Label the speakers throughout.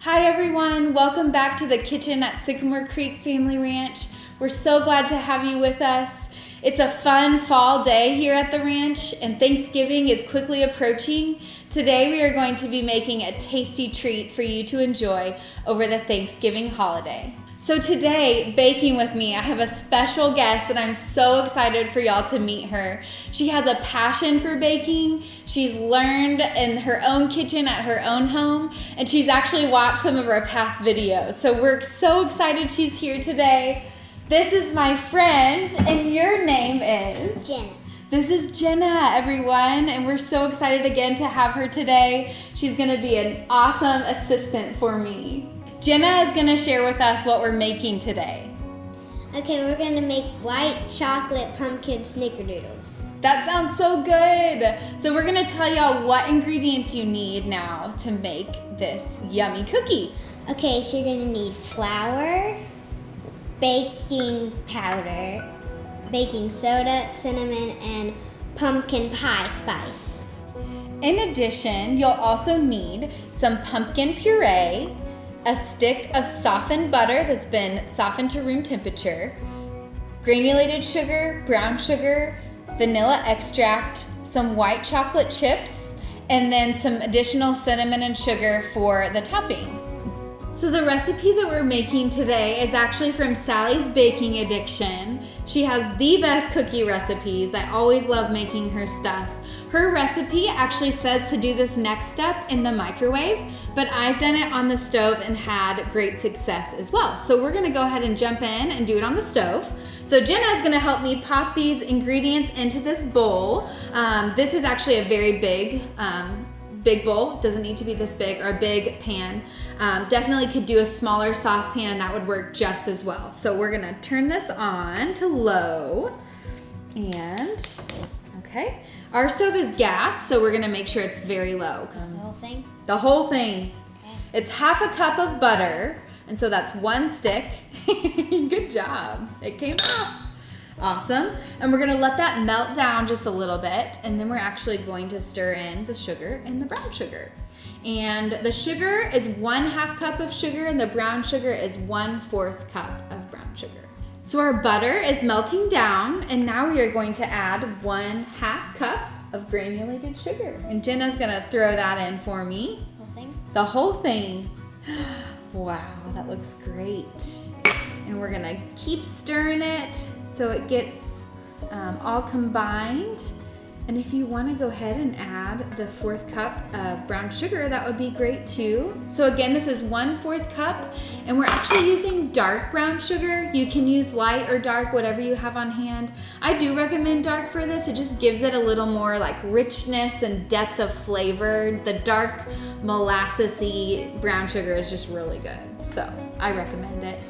Speaker 1: Hi everyone, welcome back to the kitchen at Sycamore Creek Family Ranch. We're so glad to have you with us. It's a fun fall day here at the ranch and Thanksgiving is quickly approaching. Today we are going to be making a tasty treat for you to enjoy over the Thanksgiving holiday. So today, baking with me, I have a special guest and I'm so excited for y'all to meet her. She has a passion for baking. She's learned in her own kitchen at her own home, and she's actually watched some of our past videos. So we're so excited she's here today. This is my friend, and your name is?
Speaker 2: Jenna.
Speaker 1: This is Jenna, everyone, and we're so excited again to have her today. She's gonna be an awesome assistant for me. Jenna is gonna share with us what we're making today.
Speaker 2: Okay, we're gonna make white chocolate pumpkin snickerdoodles.
Speaker 1: That sounds so good. So we're gonna tell y'all what ingredients you need now to make this yummy cookie.
Speaker 2: Okay, so you're gonna need flour, baking powder, baking soda, cinnamon, and pumpkin pie spice.
Speaker 1: In addition, you'll also need some pumpkin puree, a stick of softened butter that's been softened to room temperature, granulated sugar, brown sugar, vanilla extract, some white chocolate chips, and then some additional cinnamon and sugar for the topping. So the recipe that we're making today is actually from Sally's Baking Addiction. She has the best cookie recipes. I always love making her stuff. Her recipe actually says to do this next step in the microwave, but I've done it on the stove and had great success as well. So we're gonna go ahead and jump in and do it on the stove. So Jenna's gonna help me pop these ingredients into this bowl. This is actually a very big bowl. It doesn't need to be this big, or a big pan. Definitely could do a smaller saucepan and that would work just as well. So we're gonna turn this on to low and okay. Our stove is gas, so we're gonna make sure it's very low.
Speaker 2: The whole thing?
Speaker 1: The whole thing.
Speaker 2: Okay.
Speaker 1: It's half a cup of butter, and so that's one stick. Good job. It came off. Awesome. And we're gonna let that melt down just a little bit, and then we're actually going to stir in the sugar and the brown sugar. And the sugar is 1/2 cup of sugar, and the brown sugar is 1/4 cup of brown sugar. So our butter is melting down, and now we are going to add 1/2 cup of granulated sugar. And Jenna's gonna throw that in for me.
Speaker 2: Whole thing?
Speaker 1: The whole thing. Wow, that looks great. And we're gonna keep stirring it so it gets all combined. And if you wanna go ahead and add the 1/4 cup of brown sugar, that would be great too. So again, this is 1/4 cup, and we're actually using dark brown sugar. You can use light or dark, whatever you have on hand. I do recommend dark for this. It just gives it a little more like richness and depth of flavor. The dark molassesy brown sugar is just really good. So I recommend it.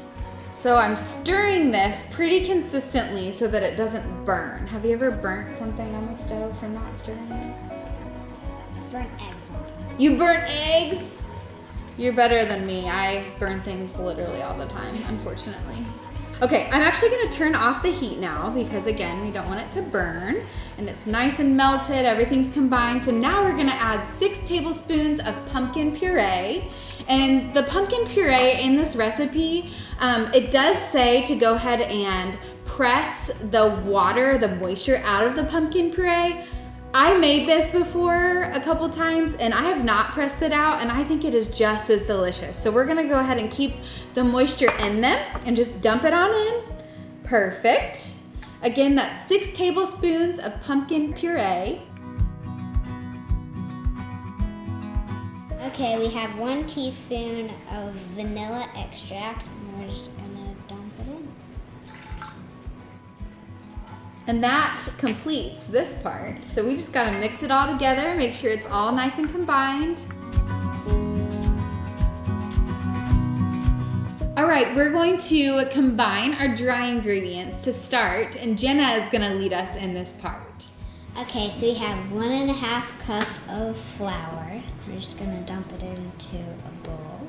Speaker 1: So I'm stirring this pretty consistently so that it doesn't burn. Have you ever burnt something on the stove from not stirring it?
Speaker 2: Burnt eggs one time.
Speaker 1: You burnt eggs? You're better than me. I burn things literally all the time, unfortunately. Okay, I'm actually gonna turn off the heat now because again, we don't want it to burn, and it's nice and melted, everything's combined. So now we're gonna add 6 tablespoons of pumpkin puree. And the pumpkin puree in this recipe, it does say to go ahead and press the water, the moisture out of the pumpkin puree. I made this before a couple times and I have not pressed it out, and I think it is just as delicious. So we're gonna go ahead and keep the moisture in them and just dump it on in. Perfect. Again, that's 6 tablespoons of pumpkin puree.
Speaker 2: Okay, we have 1 teaspoon of vanilla extract, and we're just gonna dump it in.
Speaker 1: And that completes this part. So we just gotta mix it all together, make sure it's all nice and combined. All right, we're going to combine our dry ingredients to start, and Jenna is gonna lead us in this part.
Speaker 2: Okay, so we have 1.5 cup of flour. We're just gonna dump it into a bowl.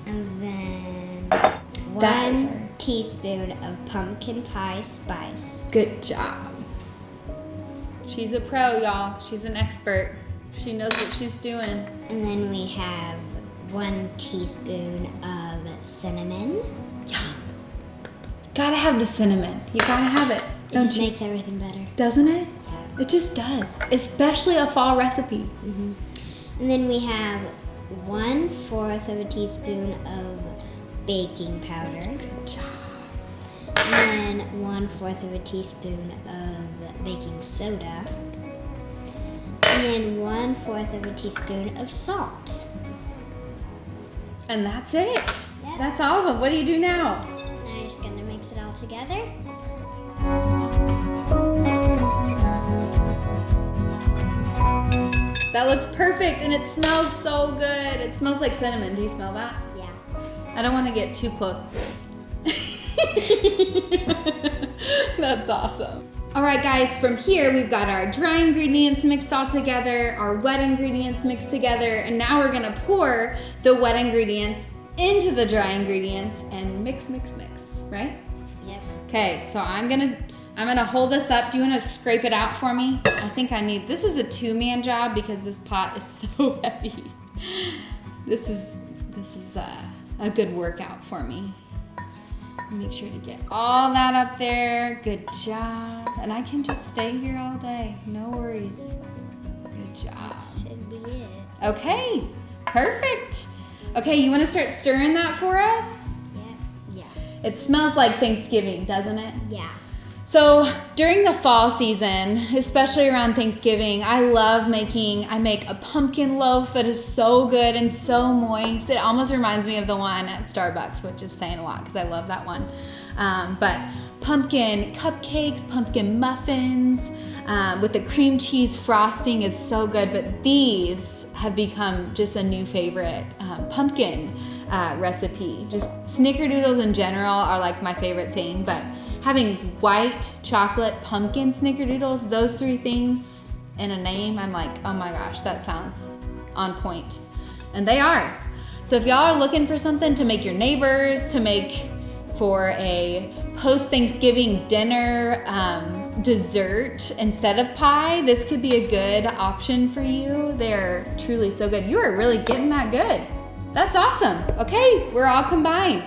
Speaker 2: And then 1 teaspoon of pumpkin pie spice.
Speaker 1: Good job. She's a pro, y'all. She's an expert. She knows what she's doing.
Speaker 2: And then we have 1 teaspoon of cinnamon.
Speaker 1: Yum. Gotta have the cinnamon. You gotta have it.
Speaker 2: It
Speaker 1: Don't
Speaker 2: just
Speaker 1: you?
Speaker 2: makes everything better.
Speaker 1: Doesn't it?
Speaker 2: Yeah.
Speaker 1: It just does. Especially a fall recipe.
Speaker 2: Mm-hmm. And then we have 1/4 of a teaspoon of baking powder.
Speaker 1: Good job.
Speaker 2: And then 1/4 of a teaspoon of baking soda. And then 1/4 of a teaspoon of salt.
Speaker 1: And that's it.
Speaker 2: Yeah.
Speaker 1: That's all of them. What do you do now?
Speaker 2: Now you're just gonna mix it all together.
Speaker 1: That looks perfect and it smells so good. It smells like cinnamon. Do you smell that?
Speaker 2: Yeah.
Speaker 1: I don't want to get too close. That's awesome. All right, guys, from here we've got our dry ingredients mixed all together, our wet ingredients mixed together, and now we're gonna pour the wet ingredients into the dry ingredients and mix, right?
Speaker 2: Yep.
Speaker 1: Okay, so I'm gonna hold this up. Do you wanna scrape it out for me? I think this is a 2-man job because this pot is so heavy. This is a good workout for me. Make sure to get all that up there. Good job. And I can just stay here all day. No worries. Good job.
Speaker 2: Should be it.
Speaker 1: Okay, perfect. Okay, you want to start stirring that for us?
Speaker 2: Yeah.
Speaker 1: It smells like Thanksgiving, doesn't it?
Speaker 2: Yeah.
Speaker 1: So during the fall season, especially around Thanksgiving, I make a pumpkin loaf that is so good and so moist. It almost reminds me of the one at Starbucks, which is saying a lot because I love that one. But pumpkin cupcakes, pumpkin muffins, with the cream cheese frosting is so good. But these have become just a new favorite pumpkin recipe. Just Snickerdoodles in general are like my favorite thing, but having white chocolate pumpkin Snickerdoodles, those 3 things in a name, I'm like, oh my gosh, that sounds on point. And they are. So if y'all are looking for something to make your neighbors, to make for a post-Thanksgiving dinner dessert instead of pie, this could be a good option for you. They're truly so good. You are really getting that good. That's awesome. Okay, we're all combined.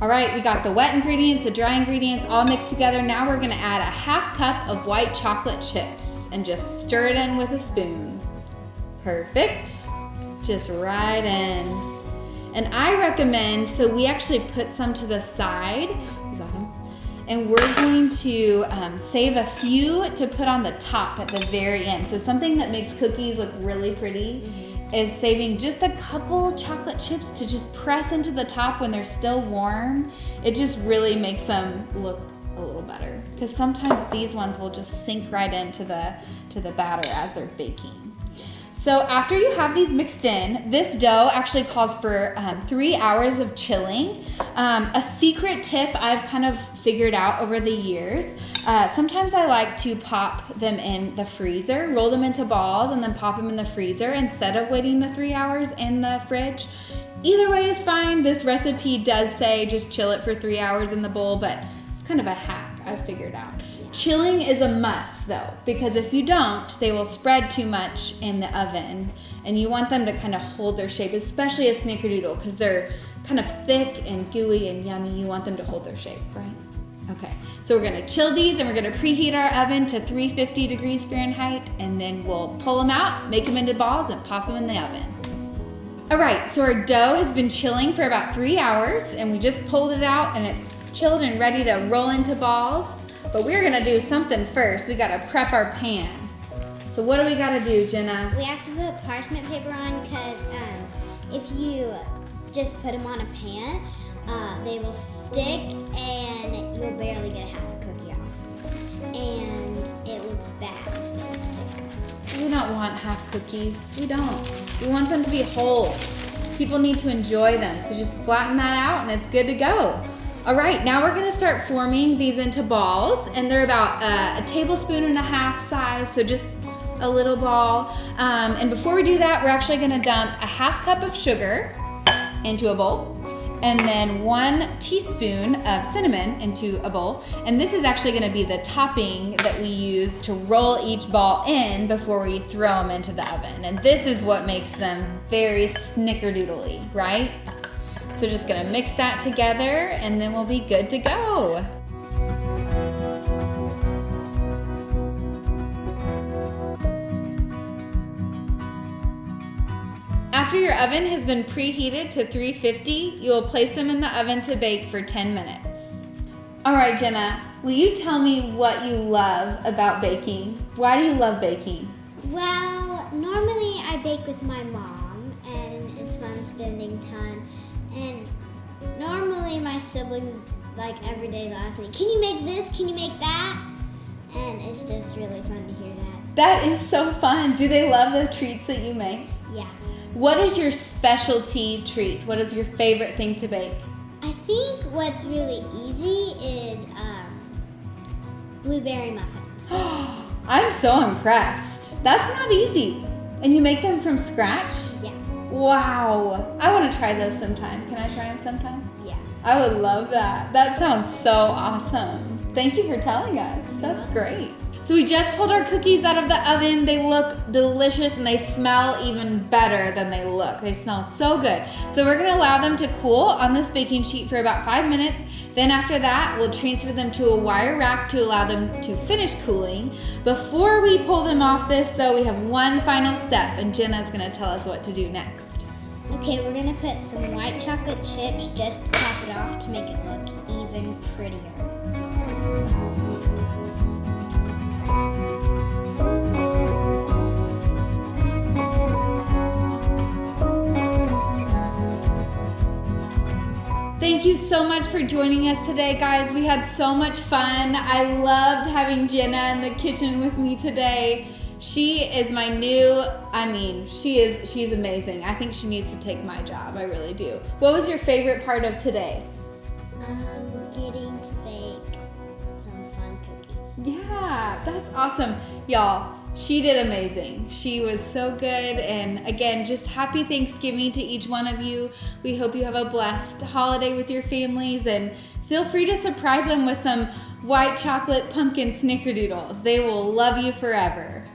Speaker 1: All right, we got the wet ingredients, the dry ingredients all mixed together. Now we're gonna add a 1/2 cup of white chocolate chips and just stir it in with a spoon. Perfect. Just right in. And I recommend, so we actually put some to the side. We got them. And we're going to save a few to put on the top at the very end. So something that makes cookies look really pretty is saving just a couple chocolate chips to just press into the top when they're still warm. It just really makes them look a little better because sometimes these ones will just sink right into the batter as they're baking. So after you have these mixed in, this dough actually calls for 3 hours of chilling. A secret tip I've kind of figured out over the years, sometimes I like to pop them in the freezer, roll them into balls and then pop them in the freezer instead of waiting the 3 hours in the fridge. Either way is fine. This recipe does say just chill it for 3 hours in the bowl, but it's kind of a hack I've figured out. Chilling is a must though, because if you don't, they will spread too much in the oven and you want them to kind of hold their shape, especially a Snickerdoodle because they're kind of thick and gooey and yummy. You want them to hold their shape, right? Okay, so we're gonna chill these and we're gonna preheat our oven to 350 degrees Fahrenheit and then we'll pull them out, make them into balls and pop them in the oven. All right, so our dough has been chilling for about 3 hours and we just pulled it out and it's chilled and ready to roll into balls. But we're gonna do something first. We gotta prep our pan. So what do we gotta do, Jenna?
Speaker 2: We have to put parchment paper on because if you just put them on a pan, they will stick and you'll barely get half a cookie off. And it looks bad if they stick.
Speaker 1: We don't want half cookies. We don't. We want them to be whole. People need to enjoy them. So just flatten that out and it's good to go. All right, now we're gonna start forming these into balls and they're about a tablespoon and a half size, so just a little ball. And before we do that, we're actually gonna dump a 1/2 cup of sugar into a bowl and then 1 teaspoon of cinnamon into a bowl. And this is actually gonna be the topping that we use to roll each ball in before we throw them into the oven. And this is what makes them very snickerdoodly, right? So just gonna mix that together and then we'll be good to go. After your oven has been preheated to 350, you will place them in the oven to bake for 10 minutes. All right, Jenna, will you tell me what you love about baking? Why do you love baking?
Speaker 2: Well, normally I bake with my mom, and it's fun spending time. And normally my siblings, like every day, they'll ask me, can you make this? Can you make that? And it's just really fun to hear that.
Speaker 1: That is so fun. Do they love the treats that you make?
Speaker 2: Yeah.
Speaker 1: What is your specialty treat? What is your favorite thing to bake?
Speaker 2: I think what's really easy is blueberry muffins.
Speaker 1: I'm so impressed. That's not easy. And you make them from scratch?
Speaker 2: Yeah.
Speaker 1: Wow. I want to try those sometime. Can I try them sometime?
Speaker 2: Yeah.
Speaker 1: I would love that. That sounds so awesome. Thank you for telling us. That's great. So we just pulled our cookies out of the oven. They look delicious and they smell even better than they look. They smell so good. So we're gonna allow them to cool on this baking sheet for about 5 minutes. Then after that, we'll transfer them to a wire rack to allow them to finish cooling. Before we pull them off this though, we have one final step and Jenna's gonna tell us what to do next.
Speaker 2: Okay, we're gonna put some white chocolate chips just to top it off to make it look even prettier.
Speaker 1: Thank you so much for joining us today, guys. We had so much fun. I loved having Jenna in the kitchen with me today. She is my new, she's amazing. I think she needs to take my job, I really do. What was your favorite part of today?
Speaker 2: Getting to bake some fun cookies.
Speaker 1: Yeah, that's awesome. Y'all, she did amazing. She was so good. And again, just happy Thanksgiving to each one of you. We hope you have a blessed holiday with your families and feel free to surprise them with some white chocolate pumpkin snickerdoodles. They will love you forever.